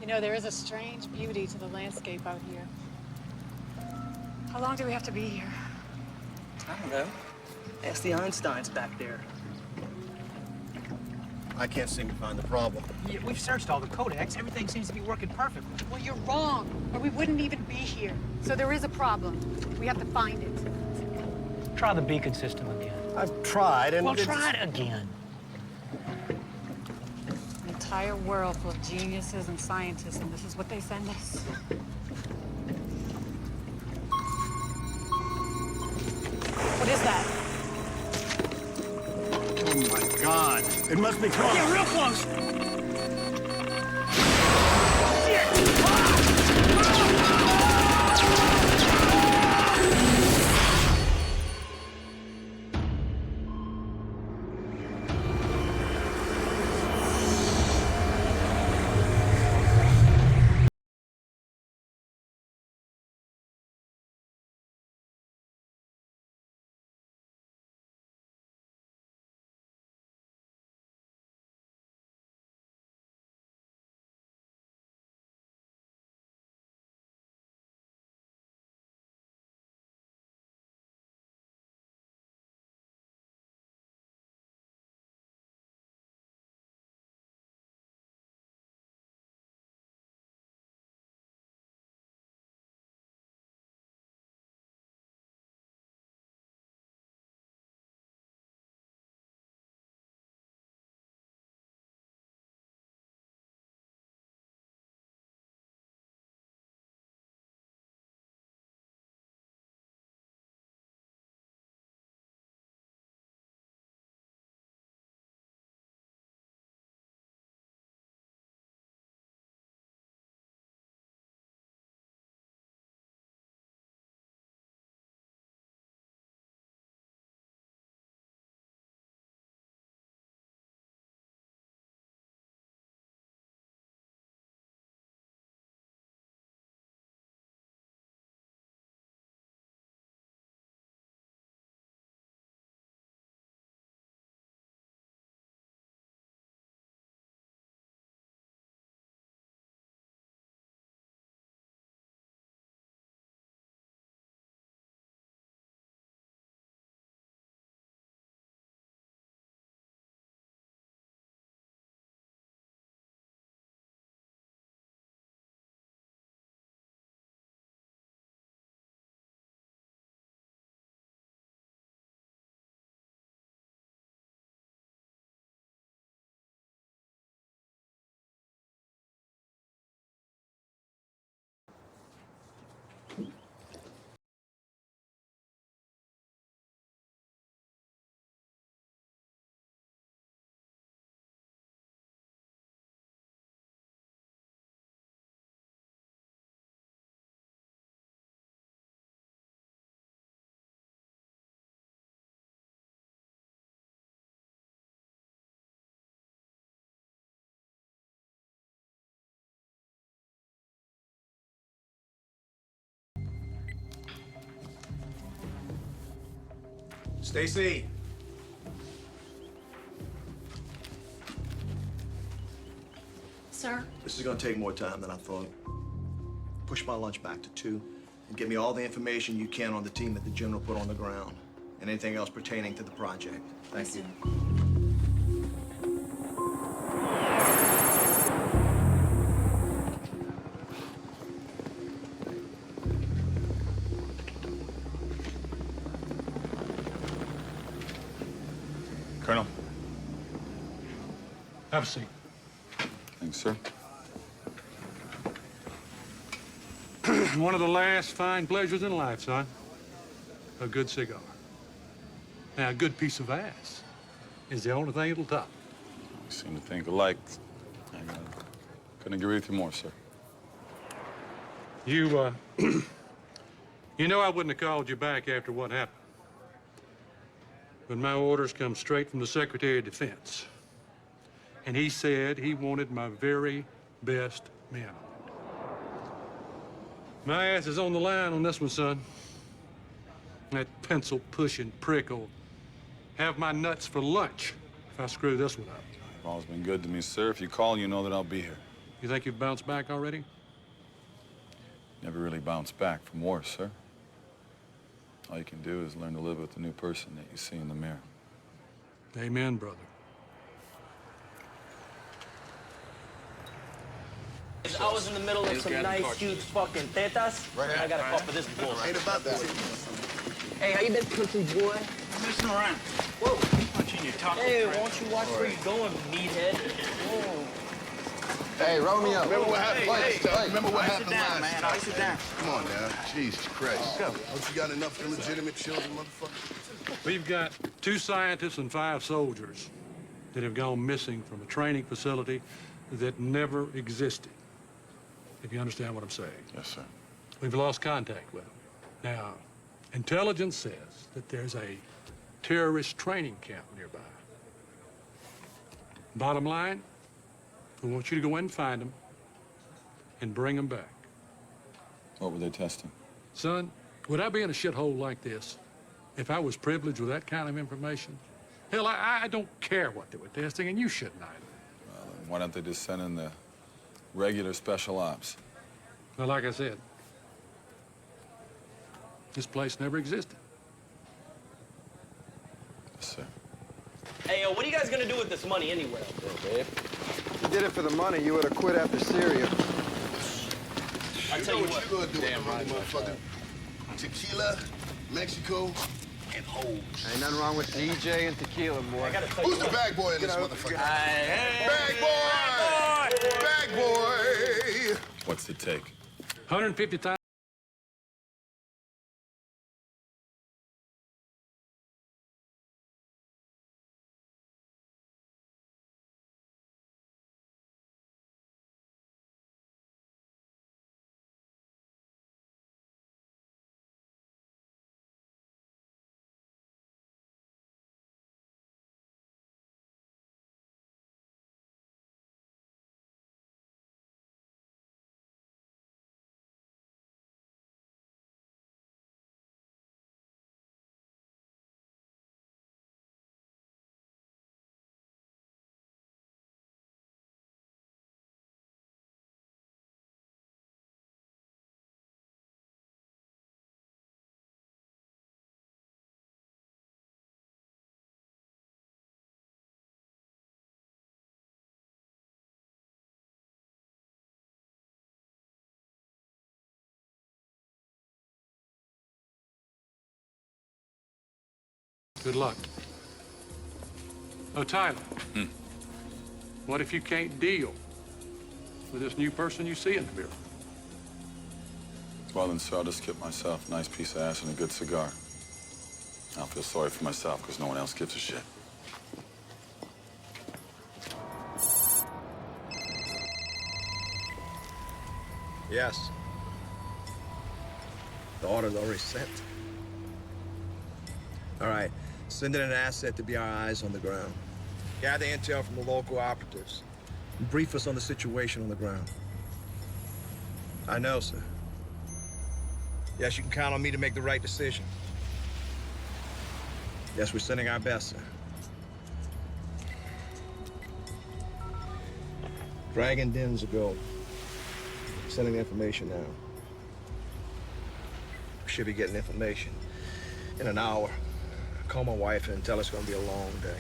You know, there is a strange beauty to the landscape out here. How long do we have to be here? I don't know. Ask the Einsteins back there. I can't seem to find the problem. Yeah, we've searched all the codecs. Everything seems to be working perfectly. Well, you're wrong, or we wouldn't even be here. So there is a problem. We have to find it. Try the beacon system again. I've tried, and Well, try it again. An entire world full of geniuses and scientists, and this is what they send us. What is that? Oh my God! It must be close. Yeah, real close. Stacy. Sir? This is gonna take more time than I thought. Push my lunch back to 2 and give me all the information you can on the team that the general put on the ground and anything else pertaining to the project. Thank you. Colonel. Have a seat. Thanks, sir. One of the last fine pleasures in life, son. A good cigar. Now, a good piece of ass is the only thing it'll top. We seem to think alike. I couldn't agree with you more, sir. You, you know I wouldn't have called you back after what happened. But my orders come straight from the Secretary of Defense. And he said he wanted my very best men. My ass is on the line on this one, son. That pencil-pushing prick will have my nuts for lunch if I screw this one up. You've always been good to me, sir. If you call, you know that I'll be here. You think you've bounced back already? Never really bounced back from war, sir. All you can do is learn to live with the new person that you see in the mirror. Amen, brother. I was in the middle of some nice, huge fucking tetas. Right. I got a call for this bull. Ain't about that. Hey, how you been, country boy? Listen around. Whoa. Punching your taco. Hey, won't you watch where you're going, meathead? Whoa. Hey, roll me up. Remember what happened last time? Remember what happened last man. time? Ice it down. Come on now. Jesus Christ. Don't you got enough illegitimate children, motherfucker? We've got 2 scientists and 5 soldiers that have gone missing from a training facility that never existed. If you understand what I'm saying. Yes, sir. We've lost contact with them. Now, intelligence says that there's a terrorist training camp nearby. Bottom line, we want you to go in and find them and bring them back. What were they testing? Son, would I be in a shithole like this if I was privileged with that kind of information? Hell, I don't care what they were testing, and you shouldn't either. Well, then why don't they just send in the regular special ops? Well, like I said, this place never existed. Yes, sir. Hey, yo, what are you guys gonna do with this money anyway? If you did it for the money, you would have quit after Syria. I tell you what. You're gonna do with the money, motherfucker. Tequila, Mexico, and hoes. Ain't nothing wrong with DJ and tequila, boy. I gotta tell Who's you the what. bag boy in this motherfucker? Hey, Bag boy! Bag boy! What's it take? 150,000. Good luck. Oh, Tyler. What if you can't deal with this new person you see in the mirror? Well, then, sir, I'll just get myself a nice piece of ass and a good cigar. I'll feel sorry for myself because no one else gives a shit. Yes. The order's already sent. All right. Send in an asset to be our eyes on the ground. Gather intel from the local operatives. And brief us on the situation on the ground. I know, sir. Yes, you can count on me to make the right decision. Yes, we're sending our best, sir. Dragon dens ago. Sending the information now. We should be getting information in an hour. Call my wife and tell her it's gonna be a long day.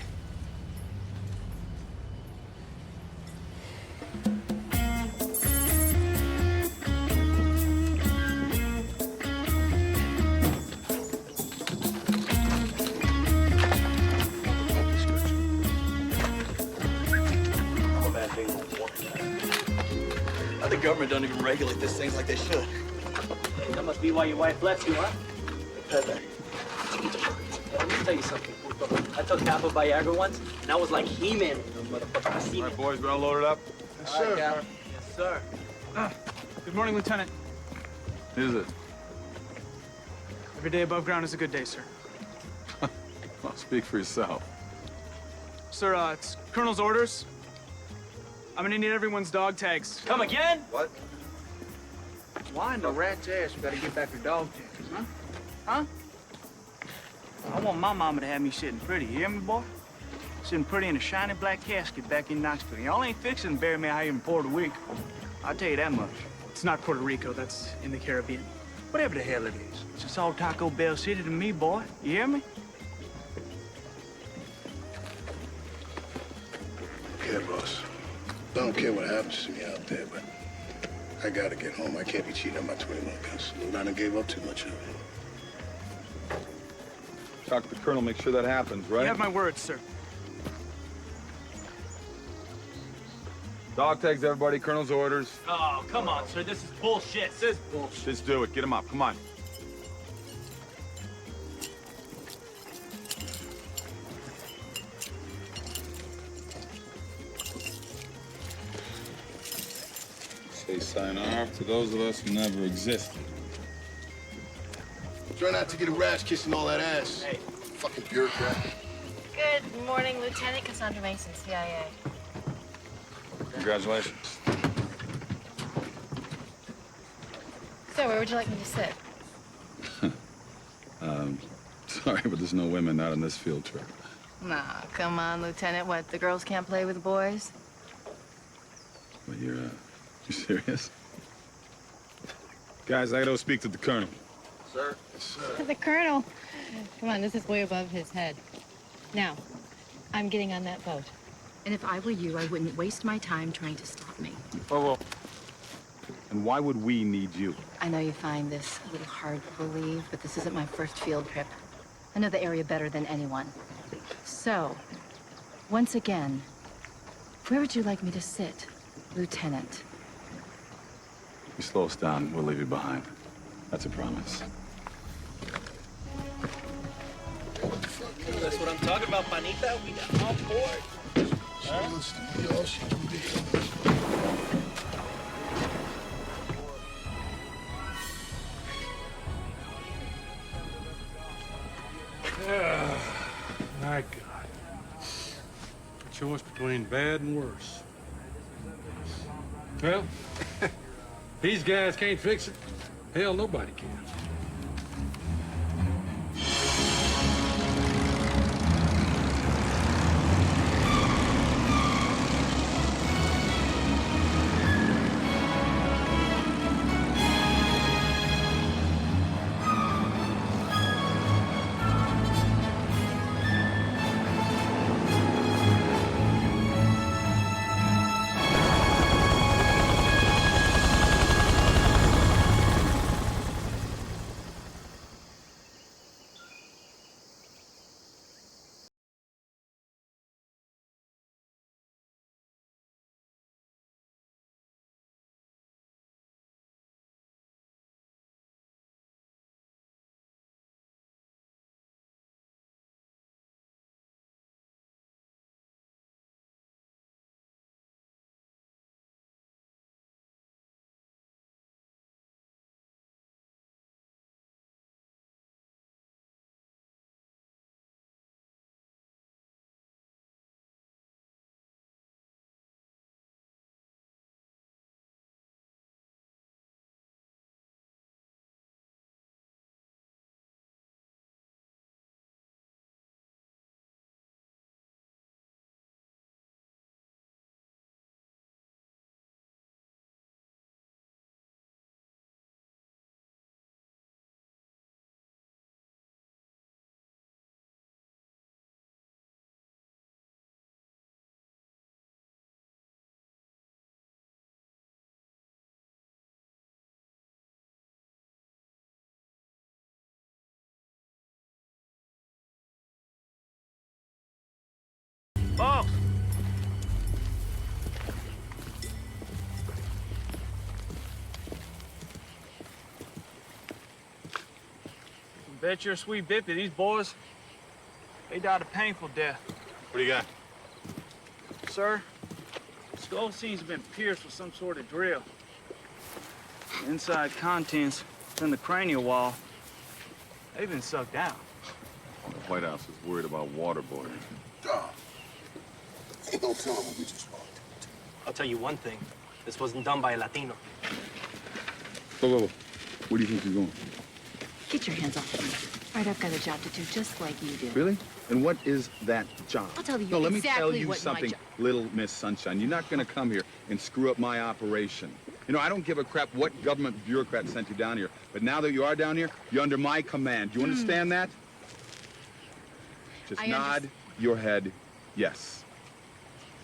The government don't even regulate this thing like they should. That must be why your wife left you, huh? Let me tell you something. I took half of Viagra once, and I was like He-Man, motherfucker. I see. All right, boys, we all loaded up? Yes, sir. Yes, sir. Good morning, Lieutenant. Is it? Every day above ground is a good day, sir. Well, speak for yourself. Sir, it's Colonel's orders. I'm gonna need everyone's dog tags. Come again? What? Why in the rat's ass we gotta get back your dog tags, huh? Huh? I want my mama to have me sitting pretty, you hear me, boy? sitting pretty in a shiny black casket back in Knoxville. Y'all ain't fixing to bury me out here in Puerto Rico. I'll tell you that much. It's not Puerto Rico, that's in the Caribbean. Whatever the hell it is. It's just all Taco Bell City to me, boy. You hear me? Okay, boss. I don't care what happens to me out there, but I gotta get home. I can't be cheating on my 21 guns. I done gave up too much of it. Talk to the colonel, make sure that happens, right? You have my word, sir. Dog tags everybody, colonel's orders. Oh, come on, sir. This is bullshit. This is bullshit. Just do it. Get him up. Come on. Say sayonara to those of us who never existed. Try not to get a rash kissing all that ass. Hey. Fucking bureaucrat. Good morning, Lieutenant Cassandra Mason, CIA. Congratulations. So, where would you like me to sit? Sorry, but there's no women out on this field trip. Nah, come on, Lieutenant. What, the girls can't play with the boys? But you're serious? Guys, I gotta speak to the colonel. Sir? Yes, sir. The Colonel. Come on, this is way above his head. Now, I'm getting on that boat. And if I were you, I wouldn't waste my time trying to stop me. Oh. And why would we need you? I know you find this a little hard to believe, but this isn't my first field trip. I know the area better than anyone. So, once again, where would you like me to sit, Lieutenant? You slow us down, we'll leave you behind. That's a promise. That's what I'm talking about, Panita. We got on board. She wants to be all she can be. My God. A choice between bad and worse. Well, these guys can't fix it. Hell, nobody can. Boss! Bet you're a sweet bippy. These boys, they died a painful death. What do you got? Sir, skull seams have been pierced with some sort of drill. The inside contents in the cranial wall, they've been sucked out. Well, the White House is worried about waterboarding. Dog. Ain't no telling what we just walked. I'll tell you one thing. This wasn't done by a Latino. Whoa. Where do you think you're going? Get your hands off me. All right, I've got a job to do just like you do. Really? And what is that job? I'll tell you No, let me exactly tell you what my something, job... little Miss Sunshine. You're not going to come here and screw up my operation. You know, I don't give a crap what government bureaucrat sent you down here. But now that you are down here, you're under my command. Do you understand that? Just nod your head yes.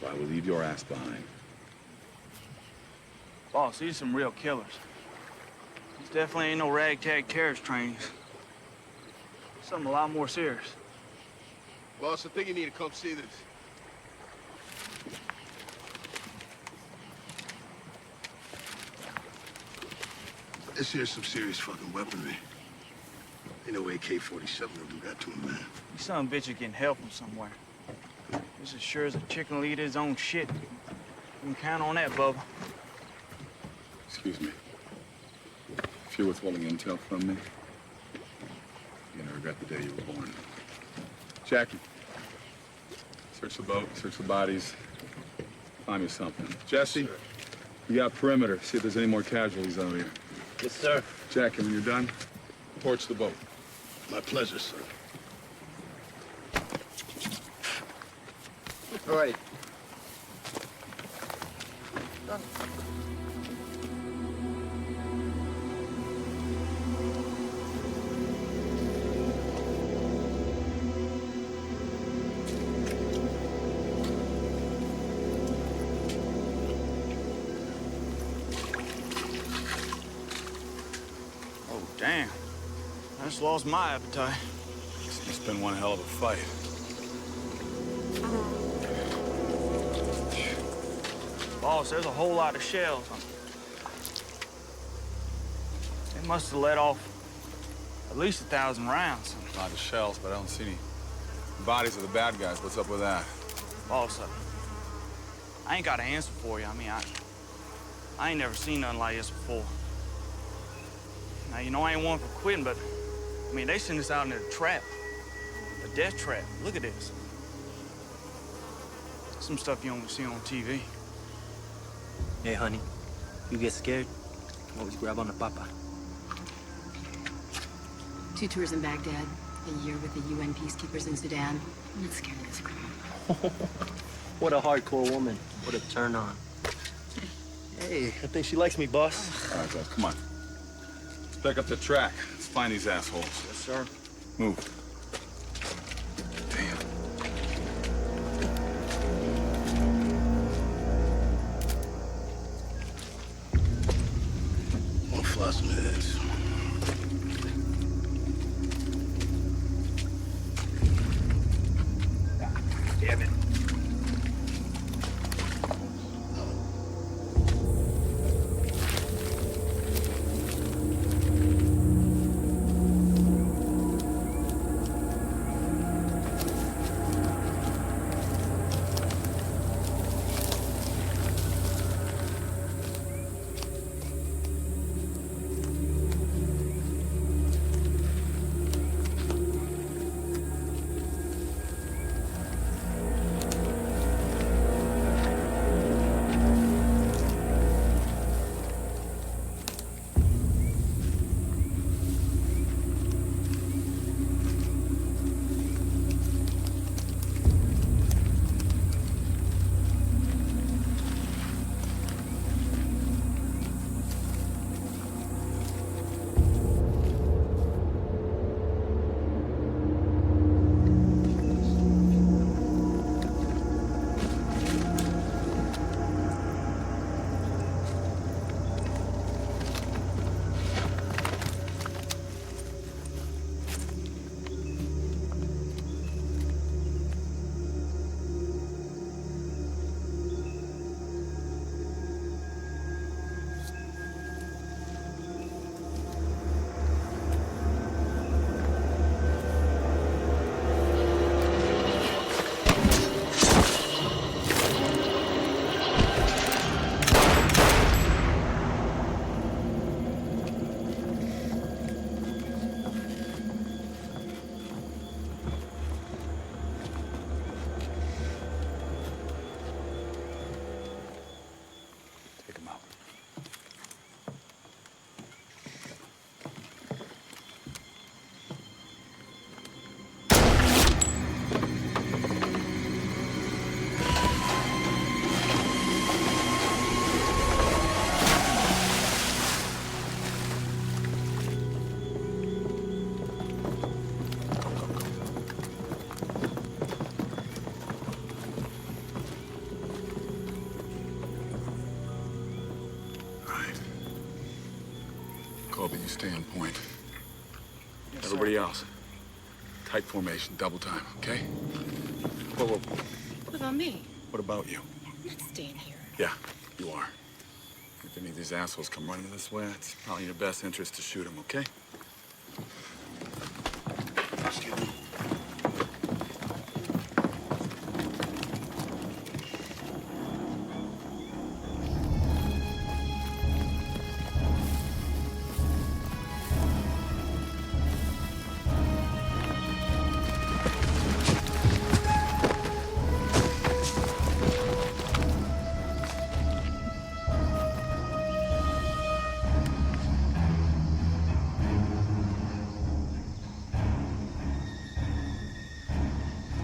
Or I will leave your ass behind. Boss, these are some real killers. These definitely ain't no ragtag terrorist trainings. Something a lot more serious. Boss, I think you need to come see this. This here's some serious fucking weaponry. Ain't no AK-47 will do that to him, man. These son of a bitch are getting help from somewhere. This is sure as a chicken will eat his own shit. You can count on that, Bubba. Excuse me. If you're withholding intel from me, you're gonna regret the day you were born. Jackie, search the boat, search the bodies, find me something. Jesse, you got perimeter. See if there's any more casualties out here. Yes, sir. Jackie, when you're done, torch the boat. My pleasure, sir. All right. Oh, damn. I just lost my appetite. It's been one hell of a fight. Boss, there's a whole lot of shells. They must have let off at least 1,000 rounds. A lot of shells, but I don't see any bodies of the bad guys. What's up with that? Boss, I ain't got an answer for you. I mean, I ain't never seen nothing like this before. Now, you know I ain't one for quitting, but, I mean, they sent us out in a trap. A death trap. Look at this. Some stuff you only see on TV. Hey, honey, you get scared, always grab on the papa. 2 tours in Baghdad, a year with the UN peacekeepers in Sudan. I'm not scared of this crowd. What a hardcore woman. What a turn on. Hey, I think she likes me, boss. All right, guys, come on. Back up the track. Let's find these assholes. Yes, sir. Move. Damn. I'll fly some heads. Damn it. Colby, you stay on point. Yes, Everybody sir. else, tight formation, double time, okay? Whoa, whoa. What about me? What about you? I'm not staying here. Yeah, you are. If any of these assholes come running this way, it's probably in your best interest to shoot them, okay? Excuse me.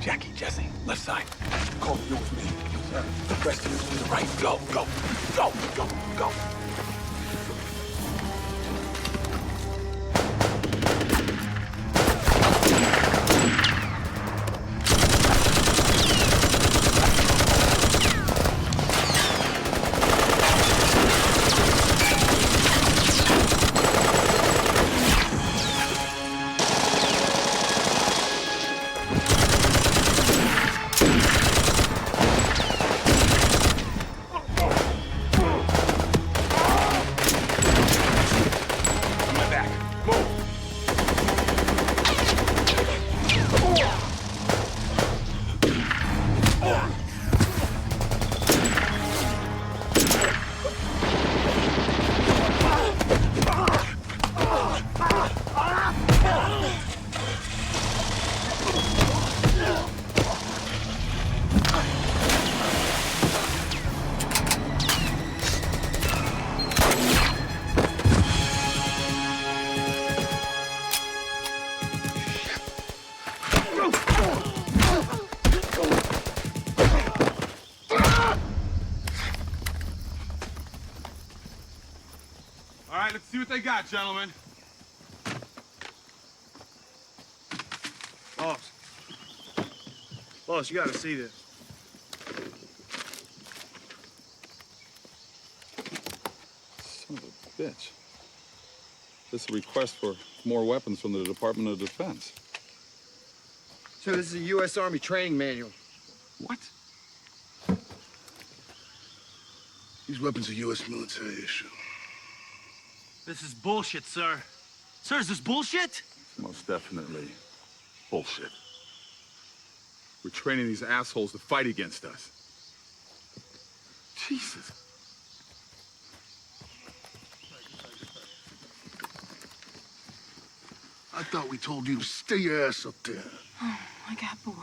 Jackie, Jesse, left side. Colby, you with me. The rest of you to the right. Go, go, go, go, go. All right, let's see what they got, gentlemen. Boss. Boss, you gotta see this. Son of a bitch. This is a request for more weapons from the Department of Defense. So this is a U.S. Army training manual. What? These weapons are U.S. military issue. This is bullshit, sir. Sir, is this bullshit? Most definitely bullshit. We're training these assholes to fight against us. Jesus. I thought we told you to stay your ass up there. Oh, I got bored.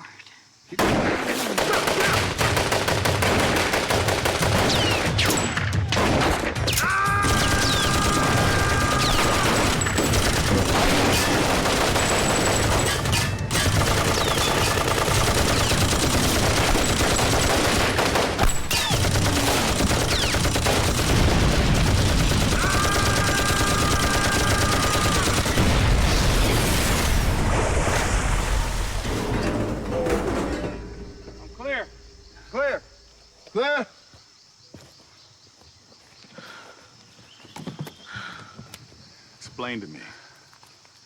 Clear. Clear. Clear? Explain to me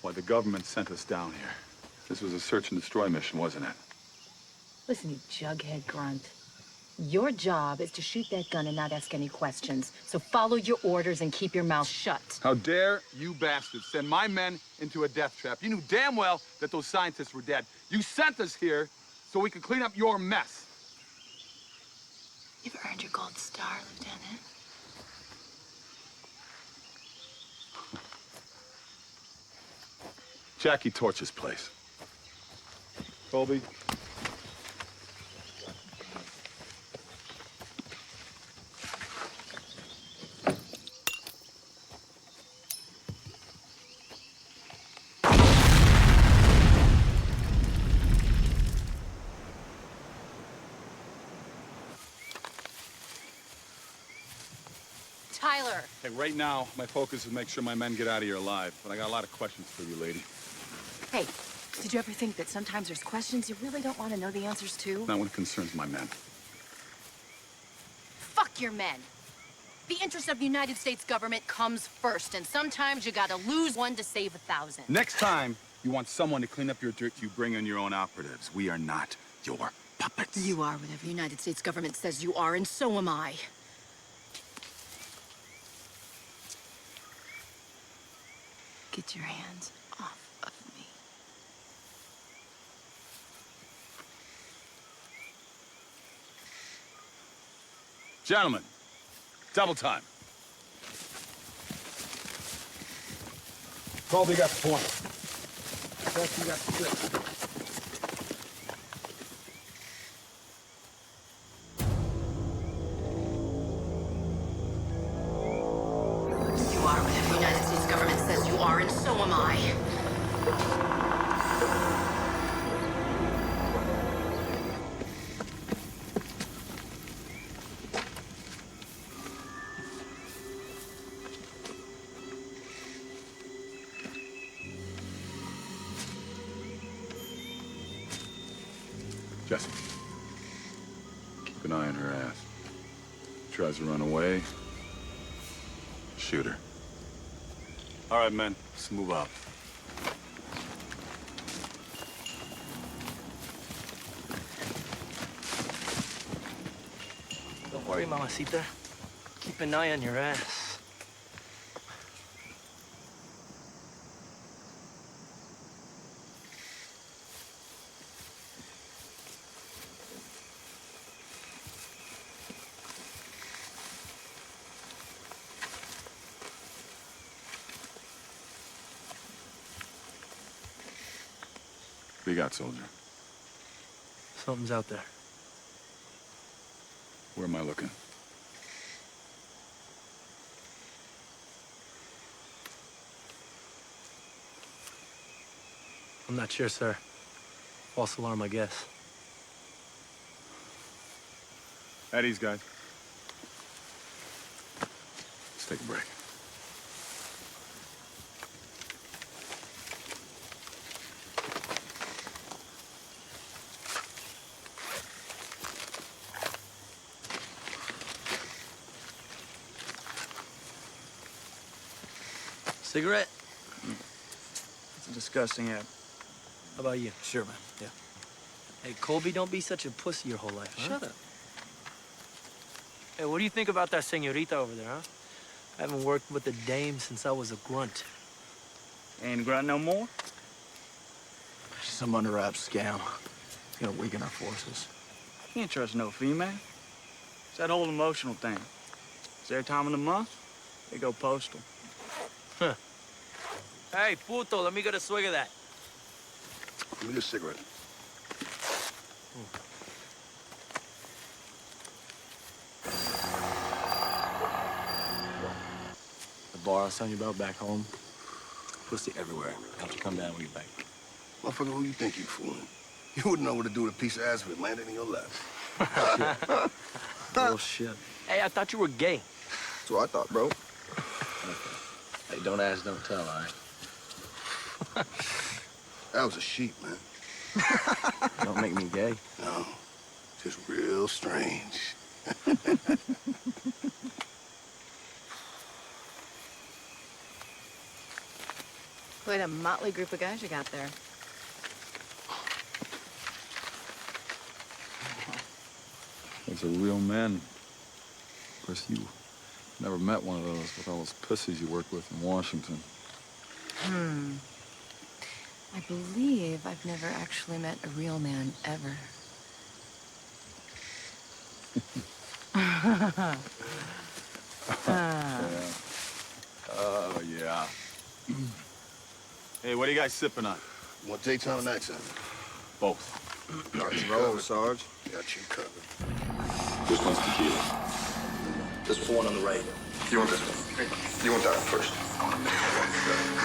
why the government sent us down here. This was a search and destroy mission, wasn't it? Listen, you jughead grunt. Your job is to shoot that gun and not ask any questions. So follow your orders and keep your mouth shut. How dare you bastards send my men into a death trap? You knew damn well that those scientists were dead. You sent us here so we could clean up your mess. You've earned your gold star, Lieutenant. Jackie, torch this place. Colby. Tyler! Hey, right now, my focus is to make sure my men get out of here alive, but I got a lot of questions for you, lady. Hey, did you ever think that sometimes there's questions you really don't want to know the answers to? Not when it concerns my men. Fuck your men! The interest of the United States government comes first, and sometimes you gotta lose one to save 1,000. Next time you want someone to clean up your dirt, you bring in your own operatives. We are not your puppets. You are whatever the United States government says you are, and so am I. Get your hands off of me. Gentlemen, double time. Colby got the point. Dusty got the trick. You are whatever the United States government says you are, and so am I. Jesse, keep an eye on her ass. Tries to run away, shoot her. All right, men, let's move out. Don't worry, mamacita. Keep an eye on your ass. What do you got, soldier? Something's out there. Where am I looking? I'm not sure, sir. False alarm, I guess. At ease, guys. Let's take a break. Cigarette? It's a disgusting habit. How about you? Sure, man. Yeah. Hey, Colby, don't be such a pussy your whole life, huh? Shut up. Hey, what do you think about that señorita over there, huh? I haven't worked with a dame since I was a grunt. Ain't grunt no more? Some under-wraps scam. It's gonna weaken our forces. Can't trust no female. It's that whole emotional thing. It's their time of the month, they go postal. Huh. Hey, puto, let me get a swig of that. Give me a cigarette. The bar I was telling you about back home, Pussy everywhere. Have to come down when you're back. Motherfucker, who you think you fooling? You wouldn't know what to do with a piece of ass if it landed in your lap. bullshit. Hey, I thought you were gay. That's what I thought, bro. Hey, don't ask, don't tell, all right? That was a sheep, man. Don't make me gay. No, just real strange. Quite a motley group of guys you got there. Those are real men. Of course, you never met one of those with all those pussies you work with in Washington. I believe I've never actually met a real man ever. Oh, yeah. Hey, what are you guys sipping on? You want Daytona Nights on? Both. Got you Roll, covered. Sarge. Got you covered. This one's tequila. This is the one on the right. You want this one? You want that one first?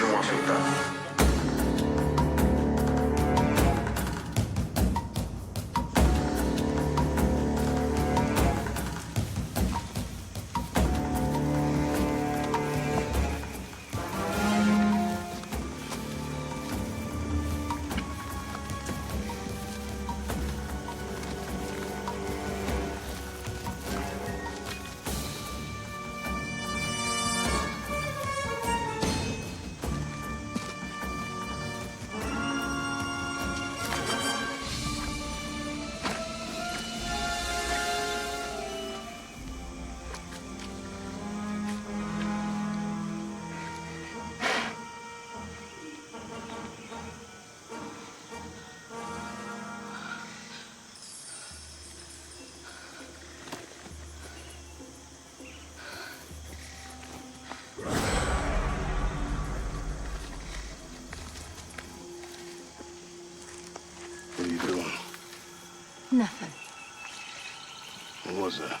Then watch it with that. Nothing. What was that?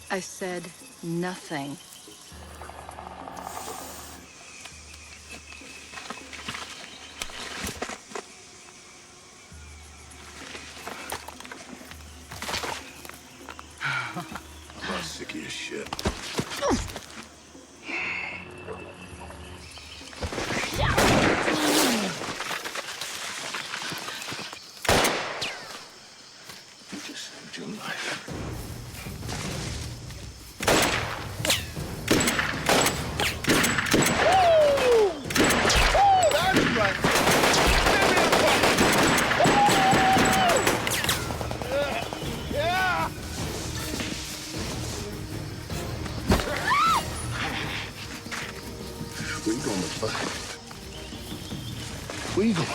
I said nothing. I'm about sick of your shit. You just saved your life. Where you going to fight? Where you going?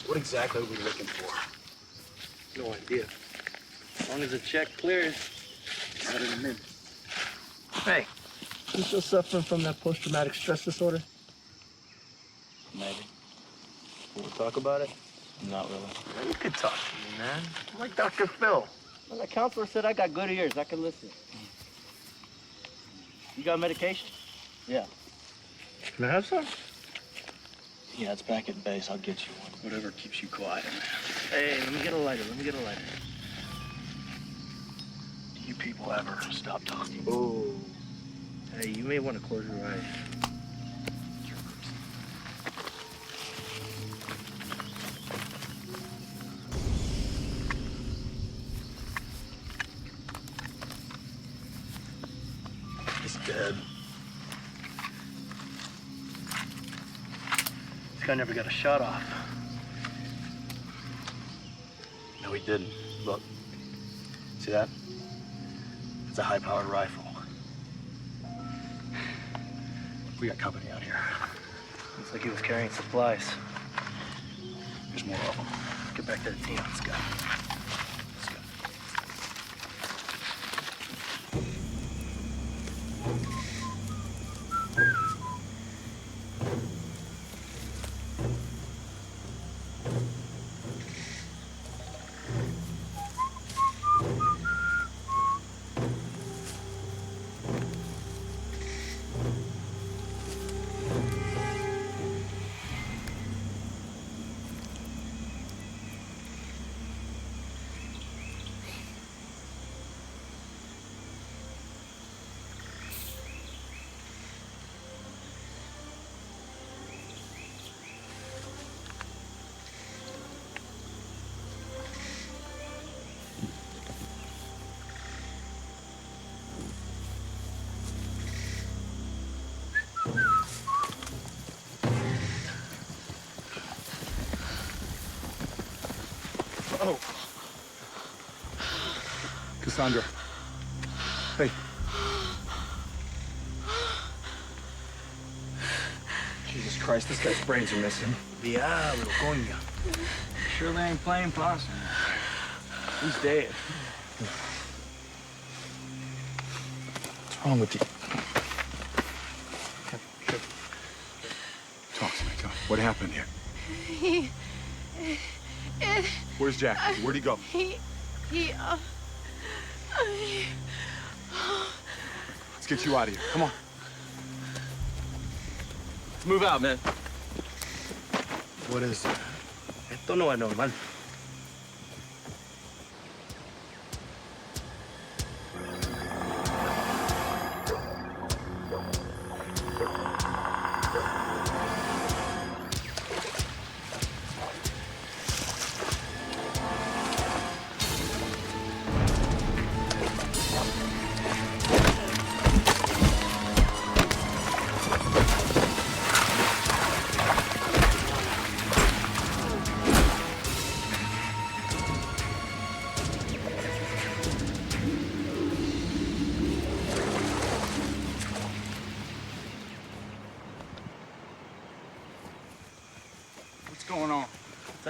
What exactly are we looking for? No idea. As long as the check clears, let him in. Hey, you still suffering from that post-traumatic stress disorder? Maybe. Want to talk about it? Not really. Yeah, you could talk to me, man. I'm like Dr. Phil. Well, the counselor said I got good ears. I can listen. You got medication? Yeah. Can I have some? Yeah, it's back at base. I'll get you one. Whatever keeps you quiet, man. Hey, let me get a lighter. Let me get a lighter. Do you people ever stop talking? Oh. Hey, you may want to close your eyes. He's dead. This guy never got a shot off. No, he didn't. Look. See that? It's a high-powered rifle. We got company out here. Looks like he was carrying supplies. There's more of them. Get back to the team. Let's go. Let's go. Oh. Cassandra. Hey. Jesus Christ, this guy's brains are missing. Diablo, coño. Sure they ain't playing possum. He's dead. What's wrong with you? Talk to me, Tom. What happened here? Where's Jack? Where'd he go? Let's get you out of here. Come on. Let's move out, man. What is it? Esto no es normal.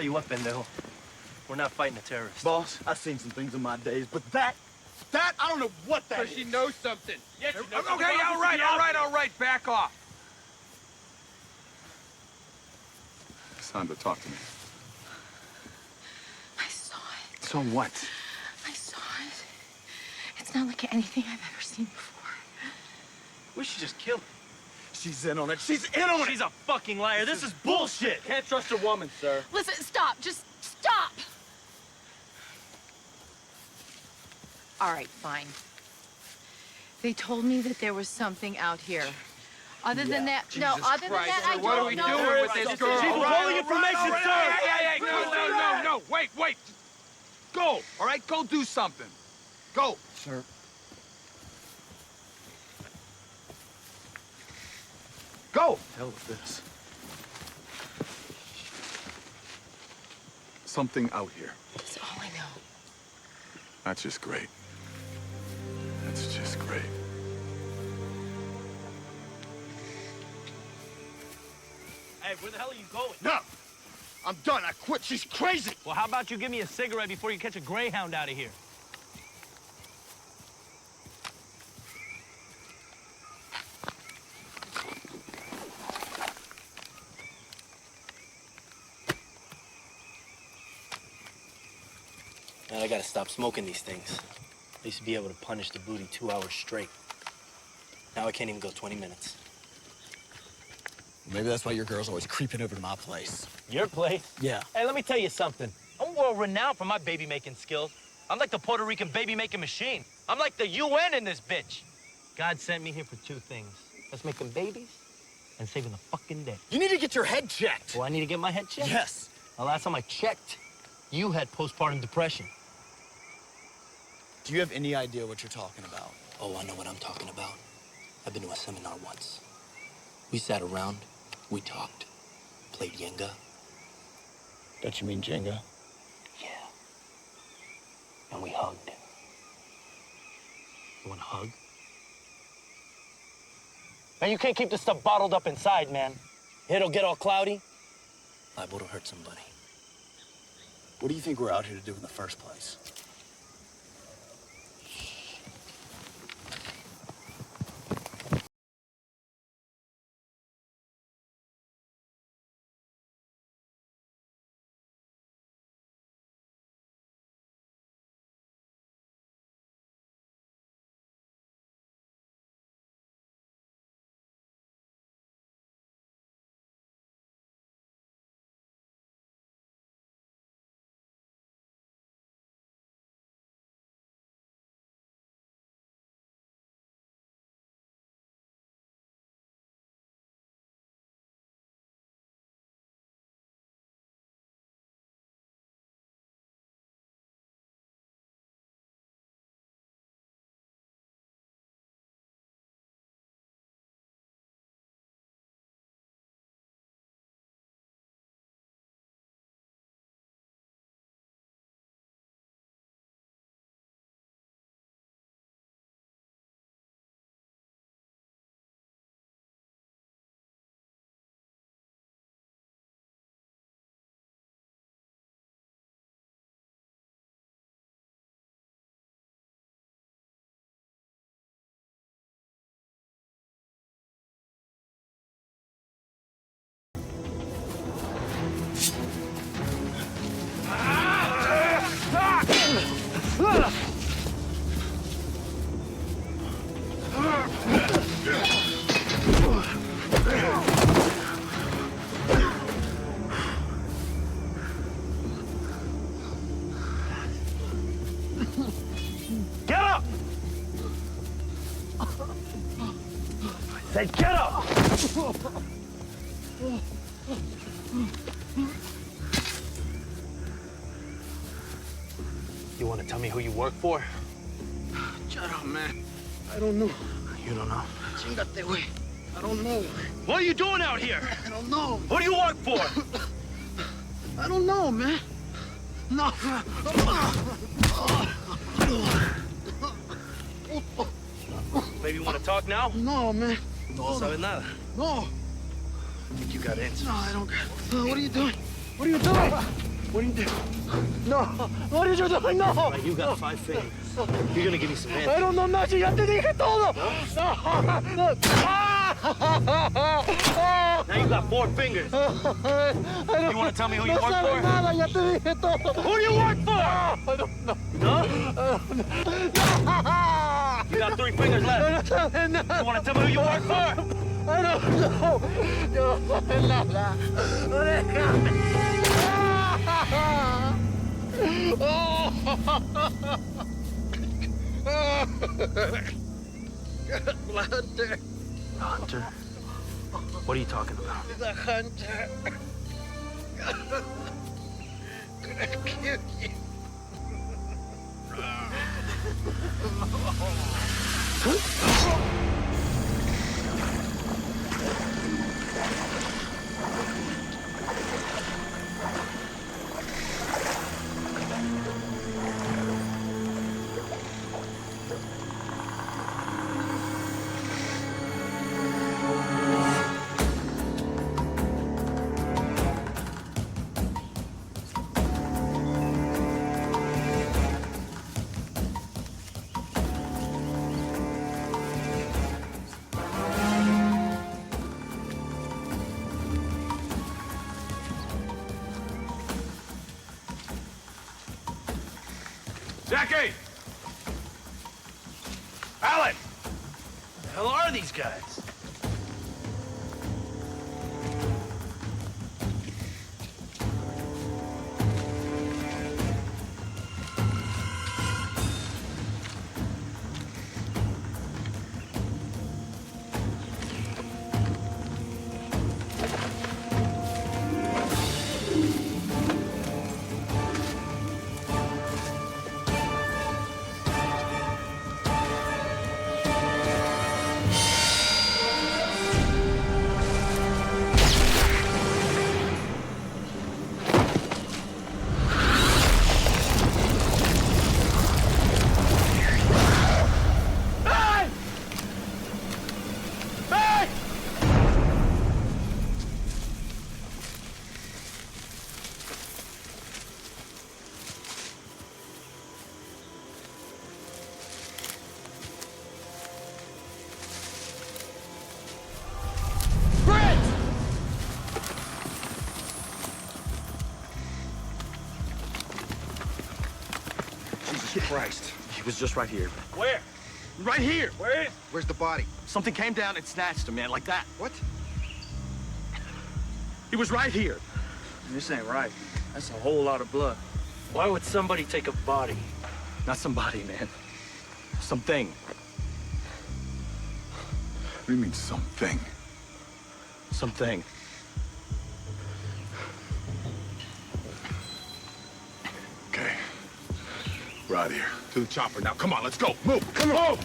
you what, pendejo? We're not fighting a terrorist. Boss, I've seen some things in my days, but that, I don't know what that is. She knows something. Yes, she knows Okay, something. all right, back off. Sandra, talk to me. I saw it. So what? I saw it. It's not like anything I've ever seen before. We should just kill her. She's in on it. She's in on it. She's a fucking liar. This is bullshit. Can't trust a woman, sir. Listen, stop. Just stop. All right, fine. They told me that there was something out here. Other than that, no, other than that, I What are don't we know. doing with this girl? She's withholding information, sir. Hey, no. Wait. Go, all right? Go do something. Go. Sir. Go. Hell with this. Something out here. That's all I know. That's just great. That's just great. Hey, where the hell are you going? No! I'm done. I quit. She's crazy. Well, how about you give me a cigarette before you catch a Greyhound out of here? Man, I gotta stop smoking these things. I used to be able to punish the booty 2 hours straight. Now I can't even go 20 minutes. Maybe that's why your girl's always creeping over to my place. Your place? Yeah. Hey, let me tell you something. I'm world-renowned for my baby-making skills. I'm like the Puerto Rican baby-making machine. I'm like the UN in this bitch. God sent me here for two things. Let's make them babies and saving the fucking day. You need to get your head checked. Well, I need to get my head checked? Yes. The last time I checked, you had postpartum depression. Do you have any idea what you're talking about? Oh, I know what I'm talking about. I've been to a seminar once. We sat around, we talked, played Jenga. Don't you mean Jenga? Yeah. And we hugged. You want a hug? Man, you can't keep this stuff bottled up inside, man. It'll get all cloudy. Liable to hurt somebody. What do you think we're out here to do in the first place? Get up! I said get up! You want to tell me who you work for? Shut up, man. I don't know. You don't know. Chingate, güey. I don't know. What are you doing out here? I don't know. Who do you work for? I don't know, man. No. Maybe you want to talk now? No, man. No sabes nada. No. I think you got answers. No, I don't. What are you doing? What are you doing? What are you doing? No! What are you doing? No! Right, you got 5 fingers. You're gonna give me some answers. I don't know nothing. Ya te dije todo. No! Now you got 4 fingers. You wanna tell me who you work for? Nada, ya te dije todo. Who do you work for? I don't know. No? You got 3 fingers left. You wanna tell me who you work for? I don't know. Yo, nada. Déjame. Hunter. Hunter? What are you talking about? The hunter. Gonna kill you. Jackie! Alan! The hell are these guys? Christ. He was just right here. Where? Right here. Where? Where's the body? Something came down and snatched him, man, like that. What? He was right here. This ain't right. That's a whole lot of blood. Why would somebody take a body? Not somebody, man. Something. What do you mean, something? Something. Okay. We're out of here. To the chopper now. Come on, let's go. Move. Come on.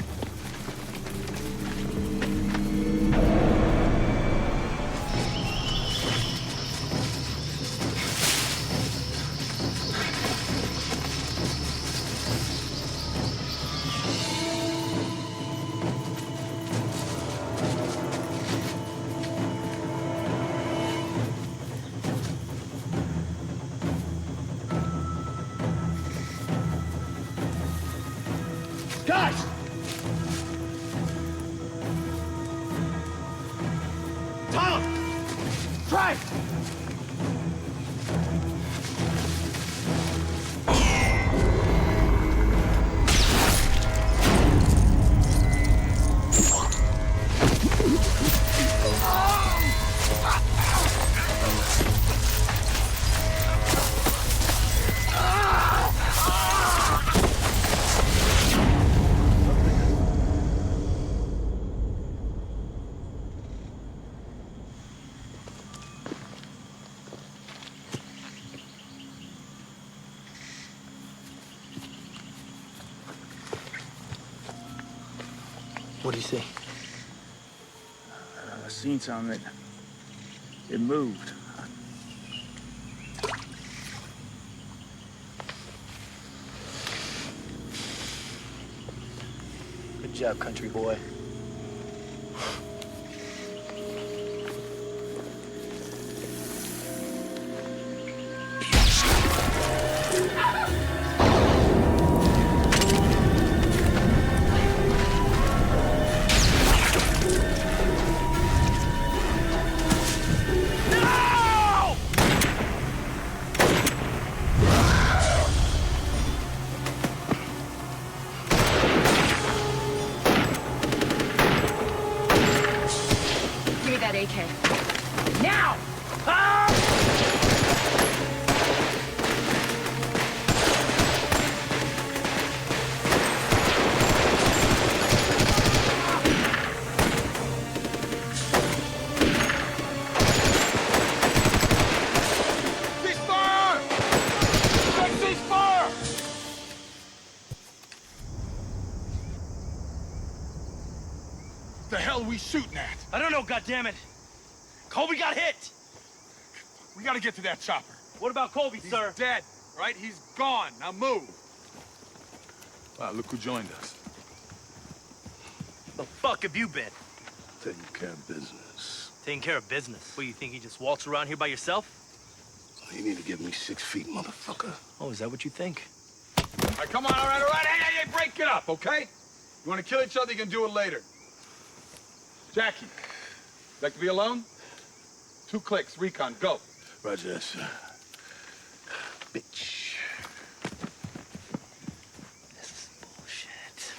Guys! Tyler! Try! What do you see? I seen something. It moved. Good job, country boy. are we shooting at? I don't know, goddammit. Colby got hit. We gotta get to that chopper. What about Colby, He's sir? dead, right? He's gone. Now move. Wow, look who joined us. The fuck have you been? Taking care of business. Taking care of business. What, you think you just waltz around here by yourself? Oh, you need to give me 6 feet, motherfucker. Oh, is that what you think? All right, come on, all right. Hey, break it up, okay? You want to kill each other, you can do it later. Jackie, like to be alone? 2 clicks, recon, go. Roger that, sir. Bitch. This is bullshit.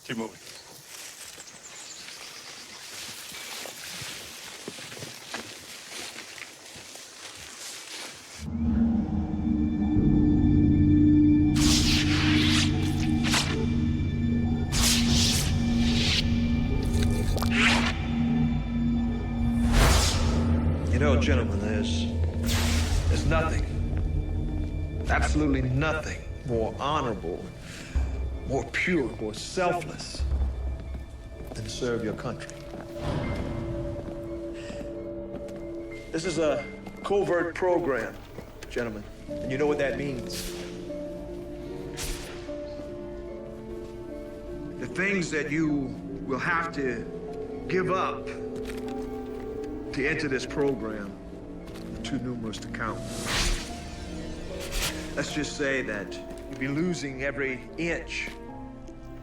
Keep moving. You know, gentlemen, there's nothing, absolutely nothing more honorable, more pure, more selfless than to serve your country. This is a covert program, gentlemen, and you know what that means. The things that you will have to give up to enter this program are too numerous to count. Let's just say that you'll be losing every inch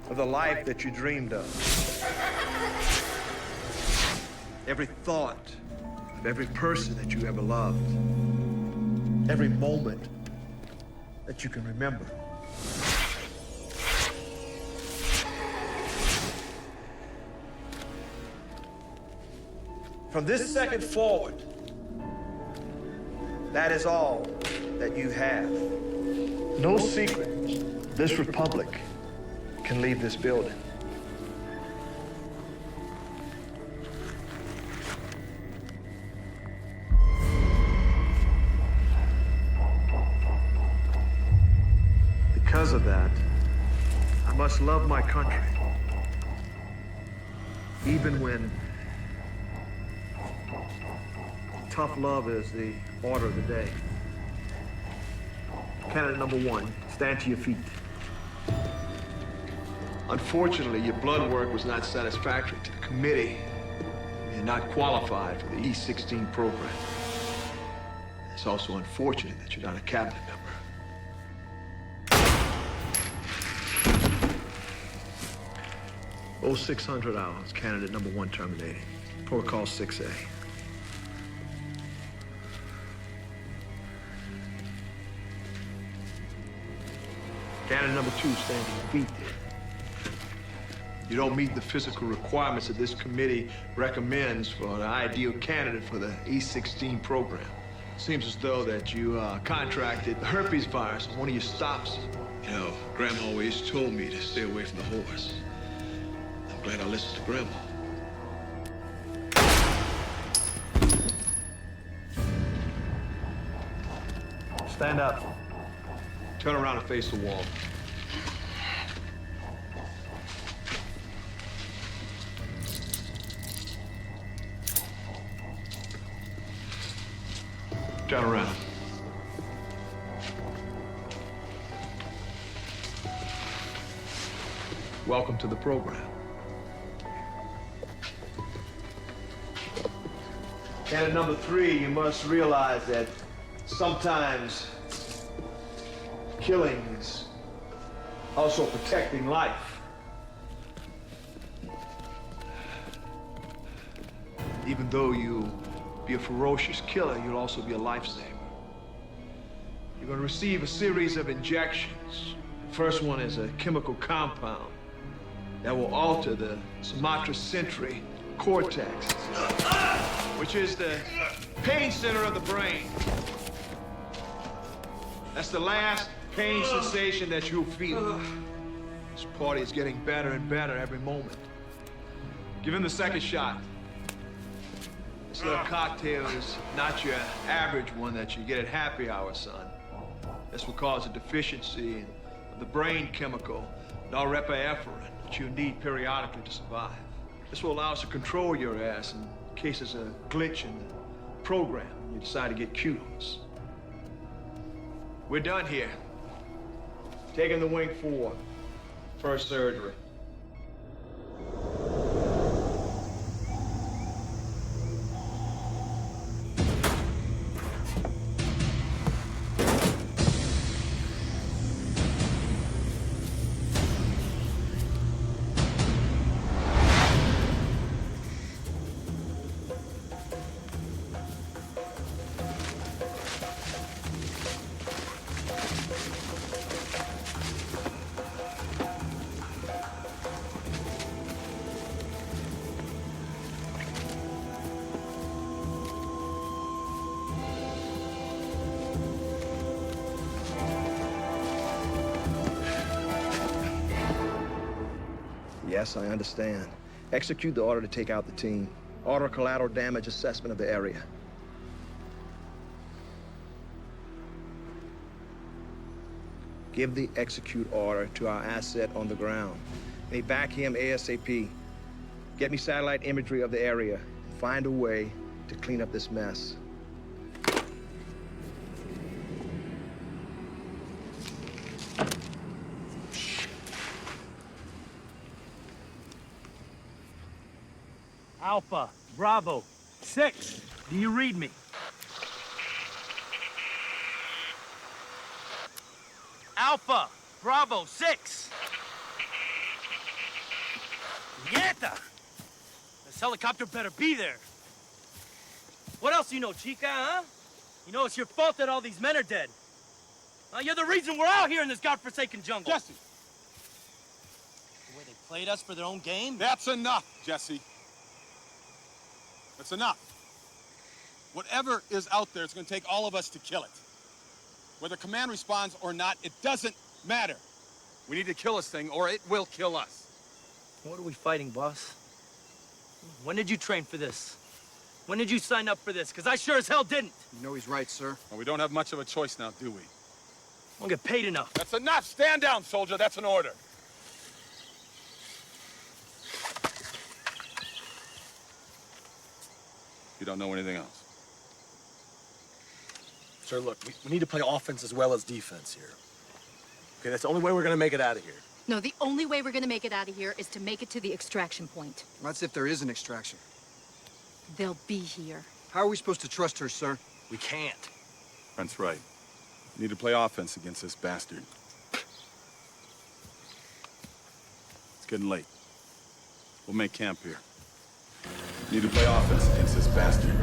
of the life that you dreamed of. Every thought of every person that you ever loved. Every moment that you can remember. From this second forward, that is all that you have. No secret, this republic can leave this building. Because of that, I must love my country, even when tough love is the order of the day. Candidate number 1, stand to your feet. Unfortunately, your blood work was not satisfactory to the committee. You're not qualified for the E16 program. It's also unfortunate that you're not a cabinet member. Oh, 600 hours, candidate number 1 terminated. Protocol 6A. Candidate number 2, stand to your feet. You don't meet the physical requirements that this committee recommends for the ideal candidate for the E16 program. Seems as though that you contracted the herpes virus on one of your stops. You know, Grandma always told me to stay away from the horse. I'm glad I listened to Grandma. Stand up. Turn around and face the wall. Turn around. Welcome to the program. Canon number 3, you must realize that sometimes killing is also protecting life. Even though you be a ferocious killer, you'll also be a lifesaver. You're going to receive a series of injections. The first one is a chemical compound that will alter the somatosensory cortex, which is the pain center of the brain. That's the last pain sensation that you'll feel. This party is getting better and better every moment. Give him the second shot. This little cocktail is not your average one that you get at happy hour, son. This will cause a deficiency of the brain chemical, norepinephrine, that you need periodically to survive. This will allow us to control your ass in case there's a glitch in the program and you decide to get cute on us. We're done here. Taking the wing 4. First surgery. Yes, I understand. Execute the order to take out the team. Order a collateral damage assessment of the area. Give the execute order to our asset on the ground. Evac him ASAP. Get me satellite imagery of the area. Find a way to clean up this mess. Alpha, Bravo, 6. Do you read me? Alpha, Bravo, 6. Nieta! This helicopter better be there. What else you know, Chica, huh? You know it's your fault that all these men are dead. You're the reason we're out here in this godforsaken jungle. Jesse! The way they played us for their own game? That's enough, Jesse. That's enough. Whatever is out there, it's going to take all of us to kill it. Whether command responds or not, it doesn't matter. We need to kill this thing, or it will kill us. What are we fighting, boss? When did you train for this? When did you sign up for this? Because I sure as hell didn't. You know he's right, sir. Well, we don't have much of a choice now, do we? I don't get paid enough. That's enough! Stand down, soldier. That's an order. You don't know anything else. Sir, look, we need to play offense as well as defense here. Okay, that's the only way we're gonna make it out of here. No, the only way we're gonna make it out of here is to make it to the extraction point. That's if there is an extraction. They'll be here. How are we supposed to trust her, sir? We can't. That's right. You need to play offense against this bastard. It's getting late. We'll make camp here. You need to play offense against this bastard.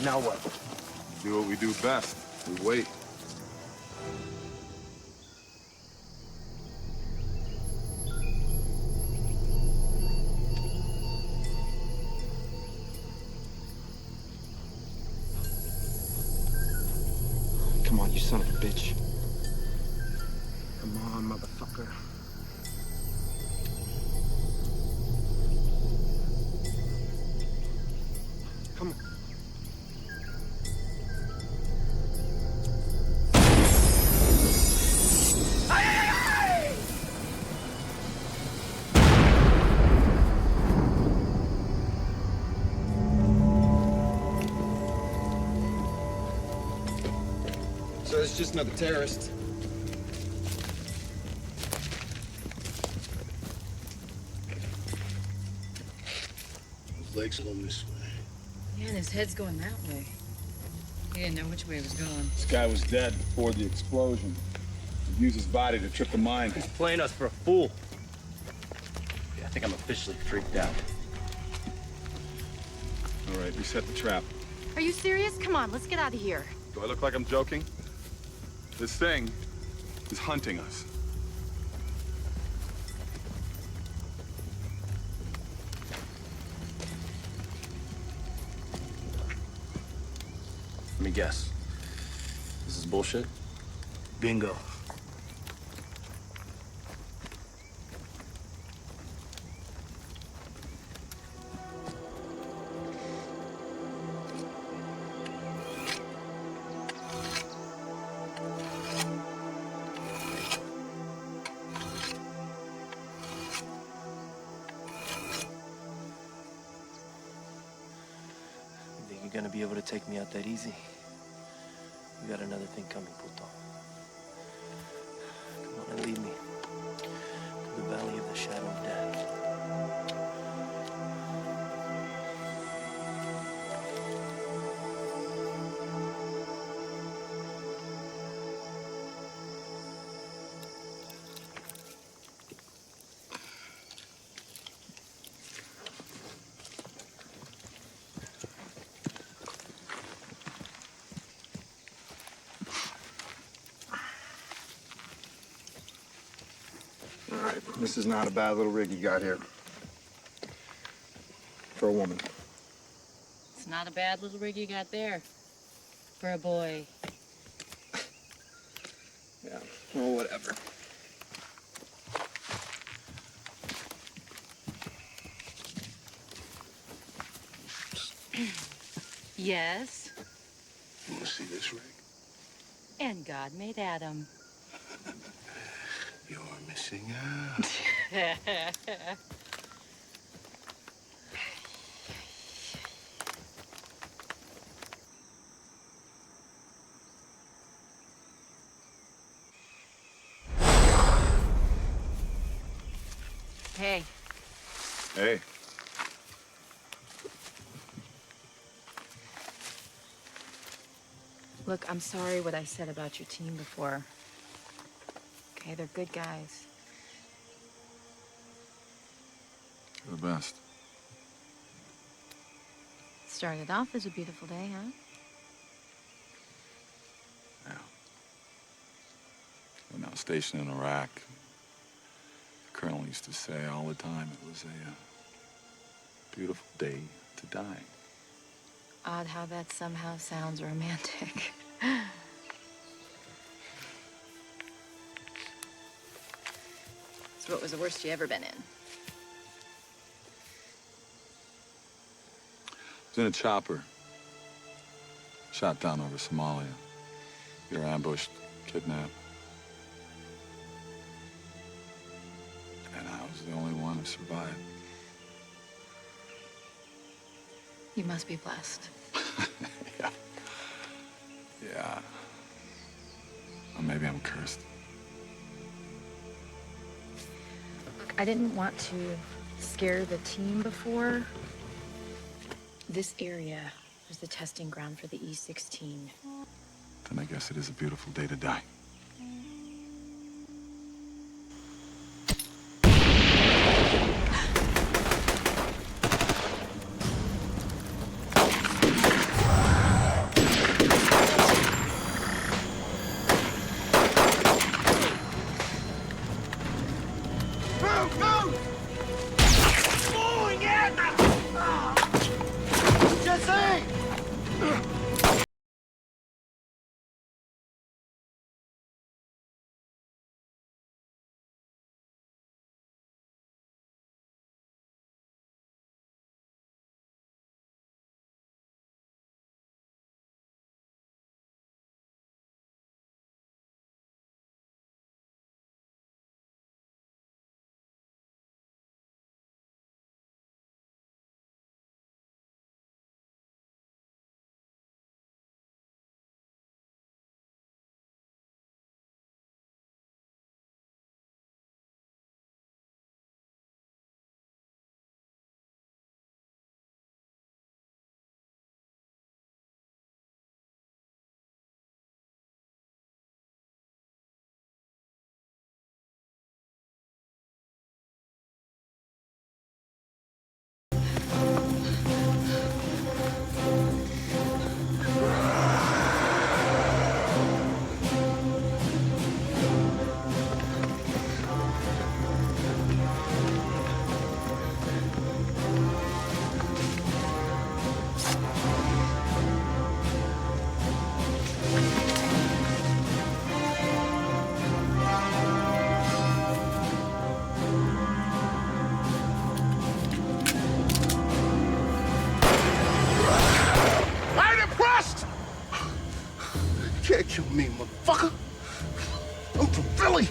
Now what? Do what we do best. We wait. Come on, you son of a bitch. Come on, motherfucker. Come on. So it's just another terrorist. His legs going this way. Yeah, and his head's going that way. He didn't know which way it was going. This guy was dead before the explosion. He used his body to trick the mind. He's playing us for a fool. Yeah, I think I'm officially freaked out. All right, reset the trap. Are you serious? Come on, let's get out of here. Do I look like I'm joking? This thing is hunting us. Let me guess. This is bullshit? Bingo. You think you're gonna be able to take me out that easy? We got another thing coming, puto. Come on and lead me to the valley of the shadow of death. All right, this is not a bad little rig you got here. For a woman. It's not a bad little rig you got there. For a boy. Yeah, well, whatever. Yes, You want to see this rig? and God made Adam. You're missing out. Hey, Hey, look, I'm sorry what I said about your team before. Okay, they're good guys. you're the best. Started off as a beautiful day, huh? Yeah. When I was stationed in Iraq, the colonel used to say all the time it was a beautiful day to die. Odd how that somehow sounds romantic. So what was the worst you ever been in? I was in a chopper, shot down over Somalia. We were ambushed, kidnapped. And I was the only one who survived. You must be blessed. Yeah. Yeah. Or maybe I'm cursed. Look, I didn't want to scare the team before. This area was the testing ground for the E-16. Then I guess it is a beautiful day to die. kill me, motherfucker. I'm from Philly.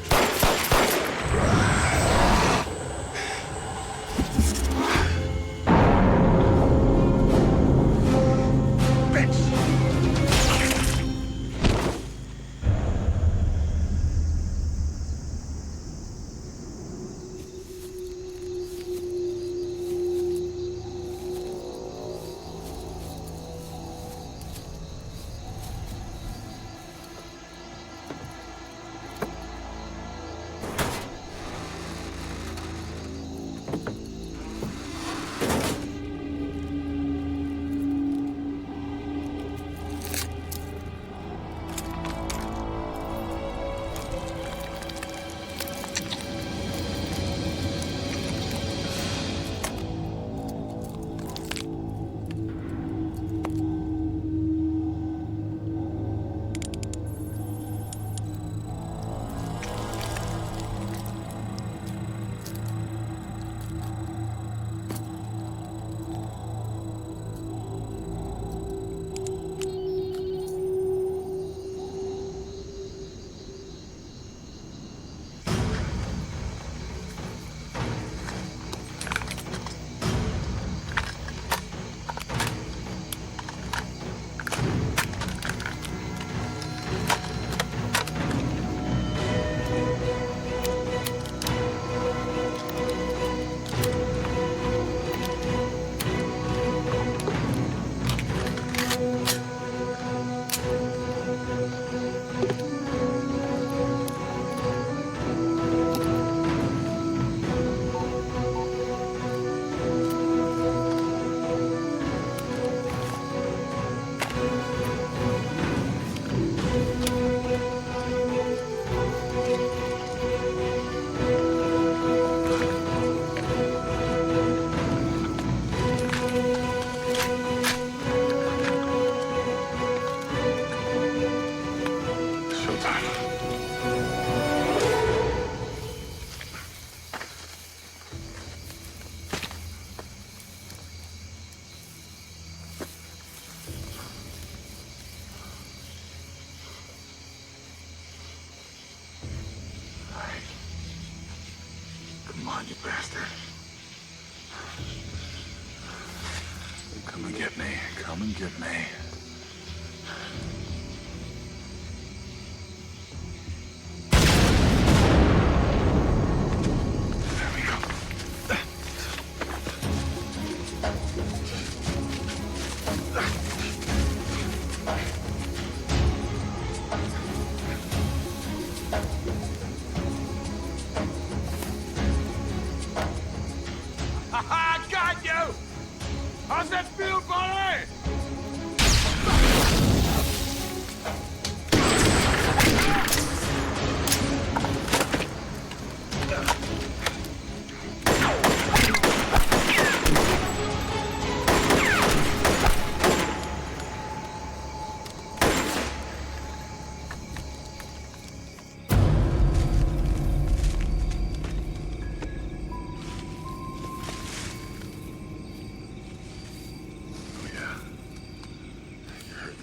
Come on, you bastard. Come and get me. Come and get me. I got you! How's that feel, buddy?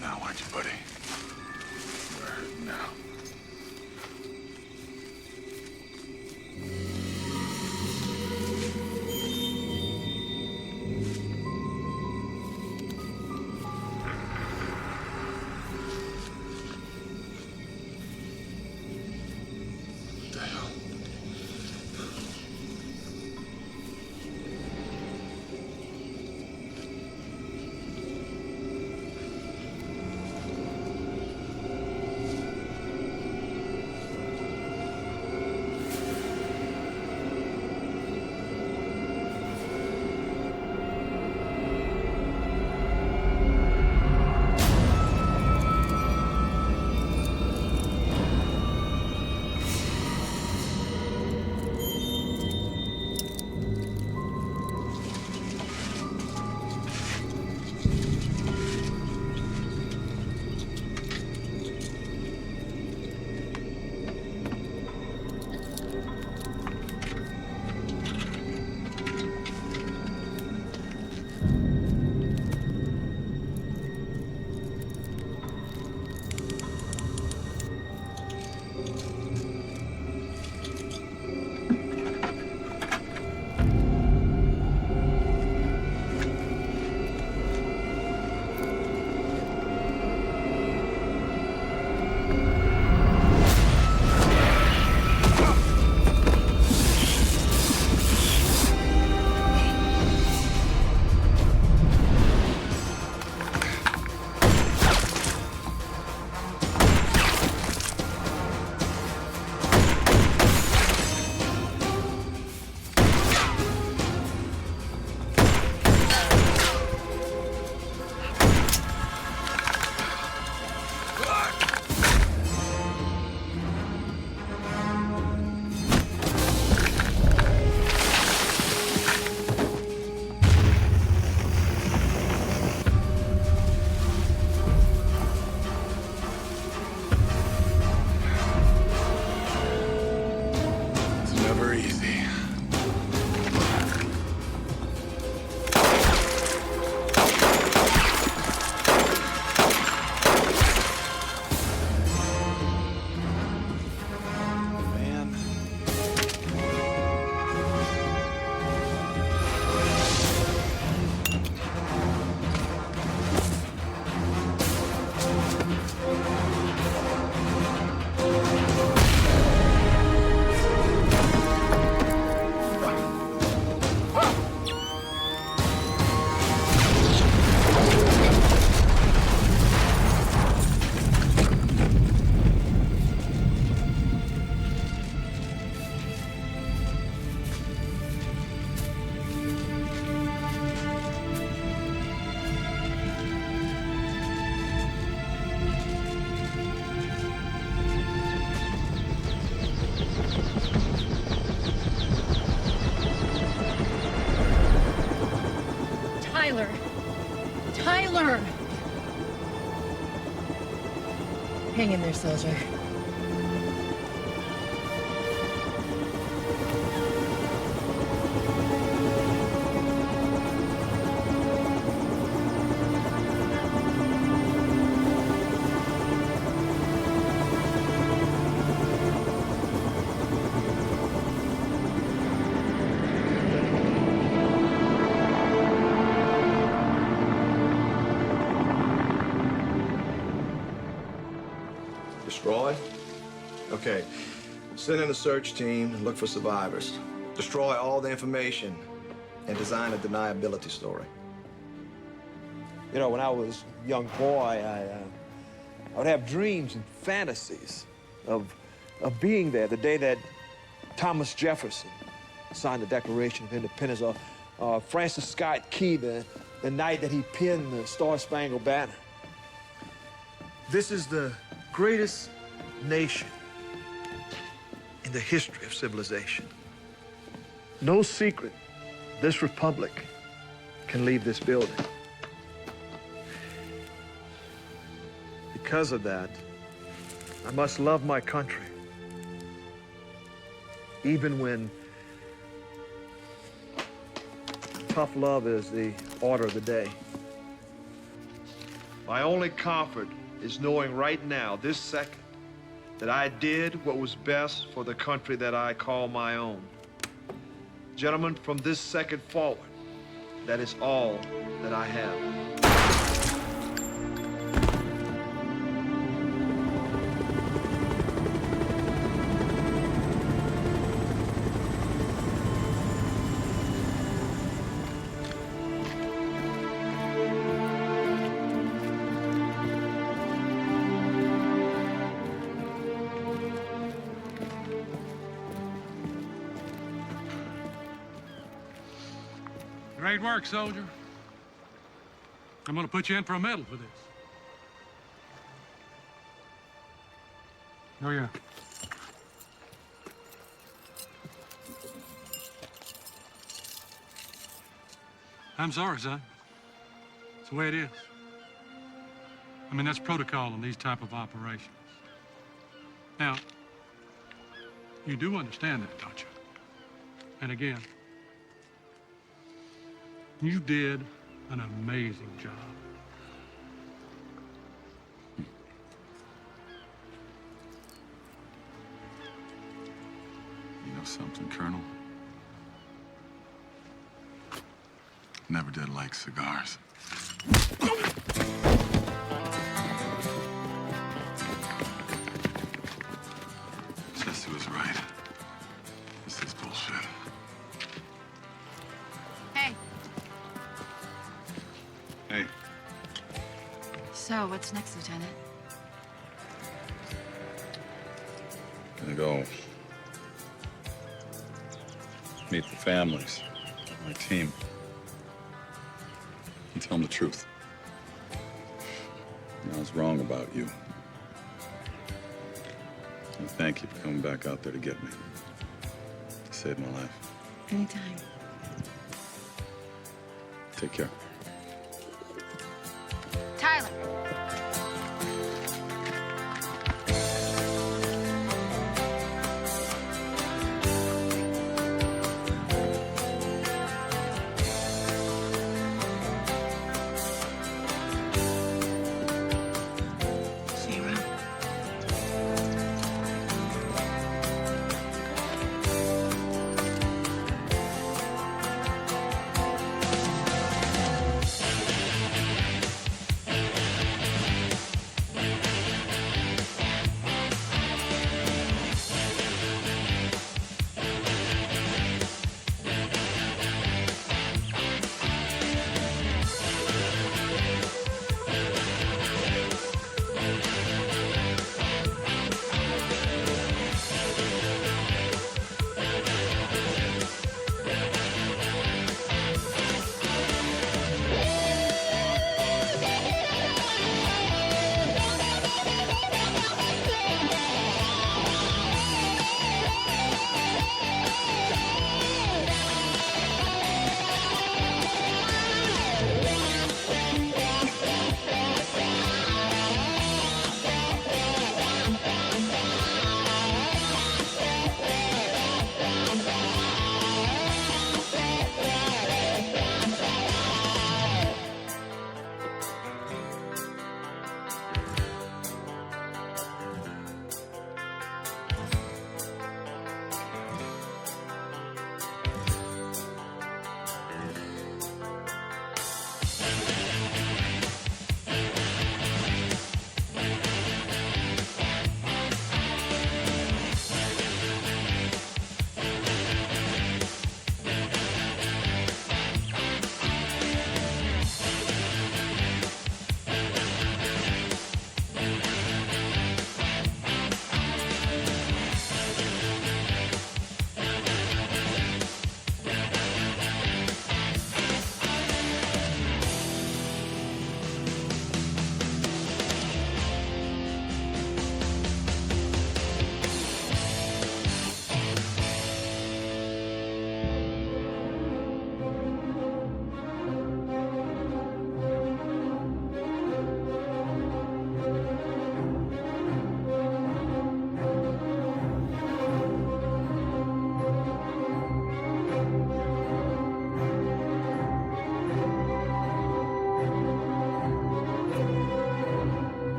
Now, aren't you, buddy? You're hurting now. What the hell? Tyler! Tyler! Hang in there, soldier. Destroy? Okay. Send in a search team and look for survivors. Destroy all the information and design a deniability story. You know, when I was a young boy, I would have dreams and fantasies of being there the day that Thomas Jefferson signed the Declaration of Independence, or Francis Scott Key, the night that he penned the Star-Spangled Banner. This is the greatest nation in the history of civilization. No secret this republic can leave this building. Because of that, I must love my country, even when tough love is the order of the day. My only comfort is knowing right now, this second, that I did what was best for the country that I call my own. Gentlemen, from this second forward, that is all that I have. Great work, soldier. I'm gonna put you in for a medal for this. Oh, yeah. I'm sorry, son. It's the way it is. I mean, that's protocol in these type of operations. Now, you do understand that, don't you? And again, you did an amazing job. You know something, Colonel? Never did like cigars. Jesse was right. This is bullshit. Hey. Hey. So, what's next, Lieutenant? Gonna go meet the families of my team and tell them the truth. I was wrong about you. And thank you for coming back out there to get me. To save my life. Anytime. Take care. Tyler!